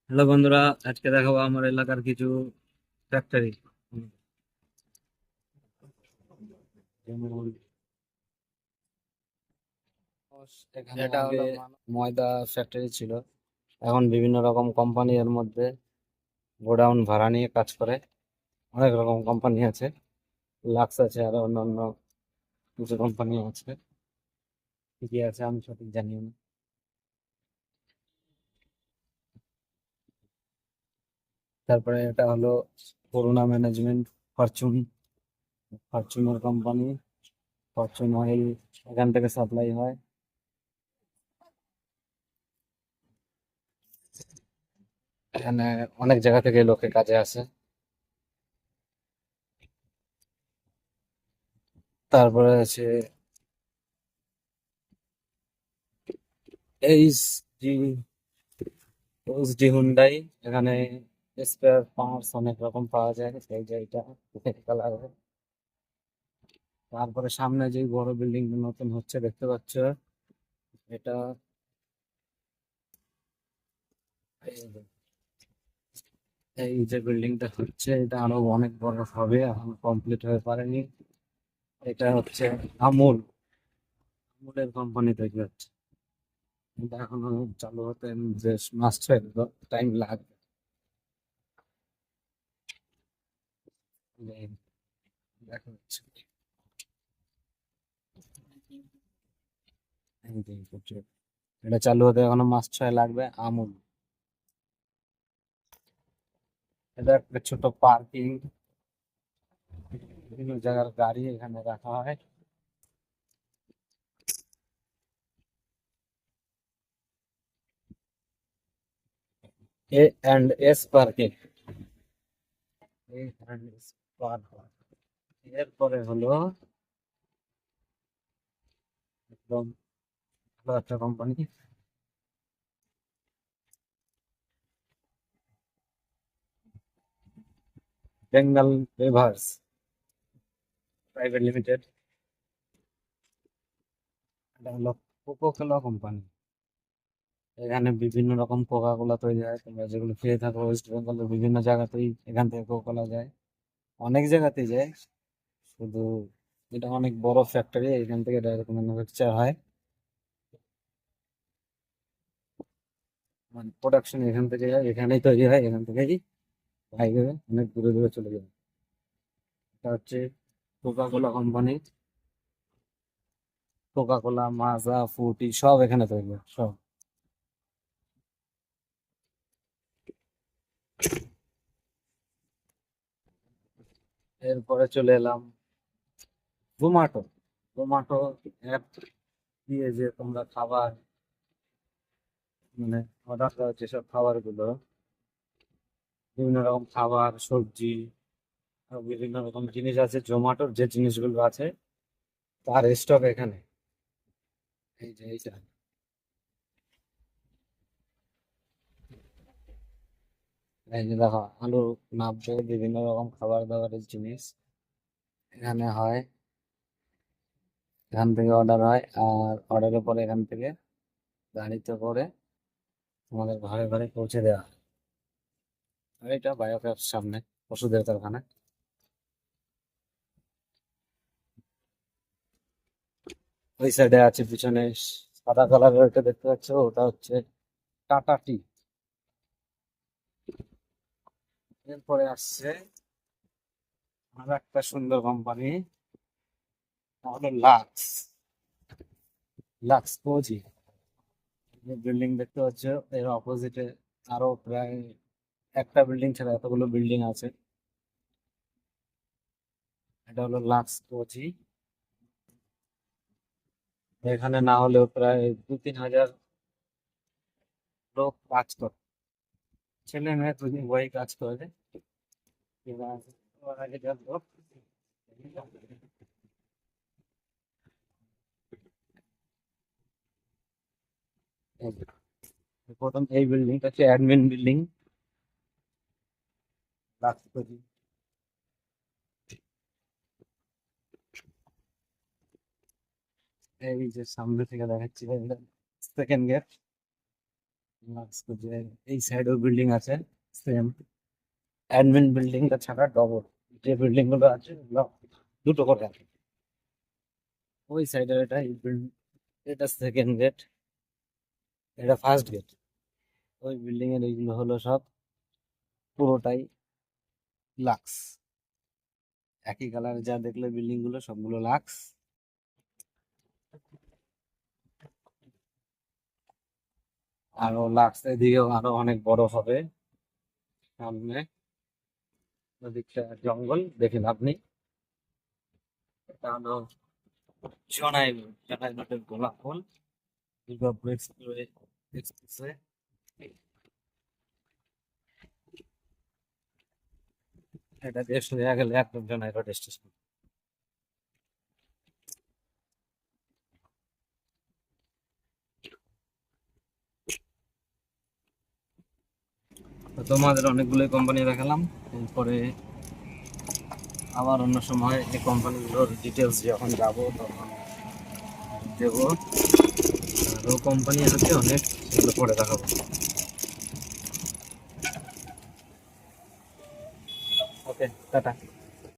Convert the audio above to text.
Hello বন্ধুরা, আজকে দেখাবো আমার এলাকার কিছু ফ্যাক্টরি। যেমন এখানে এটা আগে হলো ময়দা ফ্যাক্টরি ছিল। এখন বিভিন্ন রকম কোম্পানি এর মধ্যে গোডাউন ভাড়া নিয়ে কাজ করে। অনেক রকম কোম্পানি আছে, লাক্স আছে, আরো অন্যান্য কিছু কোম্পানি আছে। কি কি আছে আমি সঠিক জানি না। তারপরে এটা হলো করোনা ম্যানেজমেন্ট, ফরচুন, ফরচুনের কোম্পানি, ফরচুন অয়েল এখান থেকে সাপ্লাই হয়। এখানে অনেক জায়গা থেকে লোকে কাজে আসে। তারপরে আছে H D, H D Hyundai. এখানে স্পেয়ার পার্টস অনেক রকম পাওয়া যায়, এই যে এটা কালারের। তারপরে সামনে যে বড় বিল্ডিং নতুন হচ্ছে দেখতে পাচ্ছ, এটা এই যে এই যে বিল্ডিংটা হচ্ছে, এটা আরো অনেক বড় হবে, এখন কমপ্লিট হয়ে পারেনি। এটা হচ্ছে আমুল, আমুলের কোম্পানি তৈরি হচ্ছে। কিন্তু এখনো চালু হতে বেশ মাস ছয়েক টাইম লাগবে। এই দেখা যাচ্ছে, এই যে এটা চালু হতে এখনো মাস ছয় লাগবে। আমুল, এটা একটা ছোট পার্কিং, বিভিন্ন জায়গার গাড়ি এখানে রাখা হয়। A&S parking, A&S park. এরপরে হলো একদম ভালো একটা কোম্পানি, বেঙ্গল বেভার্স প্রাইভেট লিমিটেড। এটা হলো কোকো কোলা কোম্পানি। এখানে বিভিন্ন রকম কোকা কোলা তৈরি হয়, তোমরা যেগুলো খেয়ে থাকো। ওয়েস্ট বেঙ্গলের বিভিন্ন জায়গাতেই এখান থেকে কোকা কোলা যায়, অনেক জায়গাতেই যায়। শুধু এটা অনেক বড় ফ্যাক্টরি, এখান থেকে ডাইরেক্ট ম্যানুফ্যাকচার হয়, মানে প্রোডাকশন এখান থেকে হয়, এখানেই তৈরি হয়, এখান থেকেই বাইরে অনেক দূরে দূরে চলে যায়। এটা হচ্ছে Coca Cola company. Coca Cola, Maaza, Frooti সব এখানে তৈরি হয়, সব। এরপরে চলে এলাম জোম্যাটো। জোম্যাটো অ্যাপ দিয়ে যে তোমরা খাবার, মানে অর্ডার করার যেসব খাবারগুলো, বিভিন্ন রকম খাবার, সবজি, আর বিভিন্ন রকম জিনিস আছে, জোম্যাটোর যে জিনিসগুলো আছে তার স্টক এখানে। এই যে এইটা, এই যে দেখো, আলু নাববে, বিভিন্ন রকম খাবার দাবারের জিনিস এখানে হয়। এখান থেকে অর্ডার হয়, আর অর্ডারের পরে এখান থেকে গাড়িতে করে তোমাদের ঘরে ঘরে পৌঁছে দেওয়া হয়। আর এটা বায়োগ্যাস সামনে, ওষুধের কারখানা। ওই সাইডে আছে পিছনে সাদা কালারের ওটা দেখতে পাচ্ছ, ওটা হচ্ছে টাটা টি। এরপরে আসছে আর একটা সুন্দর কোম্পানি, হলো লাক্স, লাক্স কোজি। বিল্ডিং দেখতে পাচ্ছ, এর অপোজিটে আরো প্রায় একটা বিল্ডিং ছাড়া এতগুলো বিল্ডিং আছে। এটা হলো লাক্স কোজি। এখানে না হলেও প্রায় 2-3 হাজার লোক কাজ করে, ছেলে মেয়ে দুই উভয়ই কাজ করে। এবার ওর আগে যা লোক, এই যে, প্রথম এই বিল্ডিংটা হচ্ছে অ্যাডমিন বিল্ডিং, লাক্স কোজি। এই যে সামনে থেকে দেখাচ্ছি সেকেন্ড গেট। এই সাইডেও বিল্ডিং আছে সেম, অ্যাডমিন বিল্ডিংটা ছাড়া ডবল যে বিল্ডিং গুলো আছে ওগুলো দুটো করে আছে। ওই সাইডে এটা এটা সেকেন্ড গেট, এটা ফার্স্ট গেট। ওই বিল্ডিং এর এইগুলো হলো সব পুরোটাই লাক্স, একই কালার যা দেখলে বিল্ডিং গুলো সবগুলো লাক্স। আরো লাক্স এদিকেও আরো অনেক বড় হবে সামনে। ওদিকটা জঙ্গল দেখে লাভ নেই। এটা হলো জনাই জনাই রোডের গোলাপ ফুল, দুর্গাপুর এক্সপ্রেসওয়ে। এটা দিয়ে সোজা গেলে একদম জনাই রোড স্টেশন। তো তোমাদের অনেকগুলোই কোম্পানি দেখালাম, এরপরে আবার অন্য সময় এই কোম্পানিগুলোর ডিটেলস যখন যাব তখন দেবো। আরও কোম্পানি আছে অনেক, সেগুলো পরে দেখাবো। ওকে, টাটা।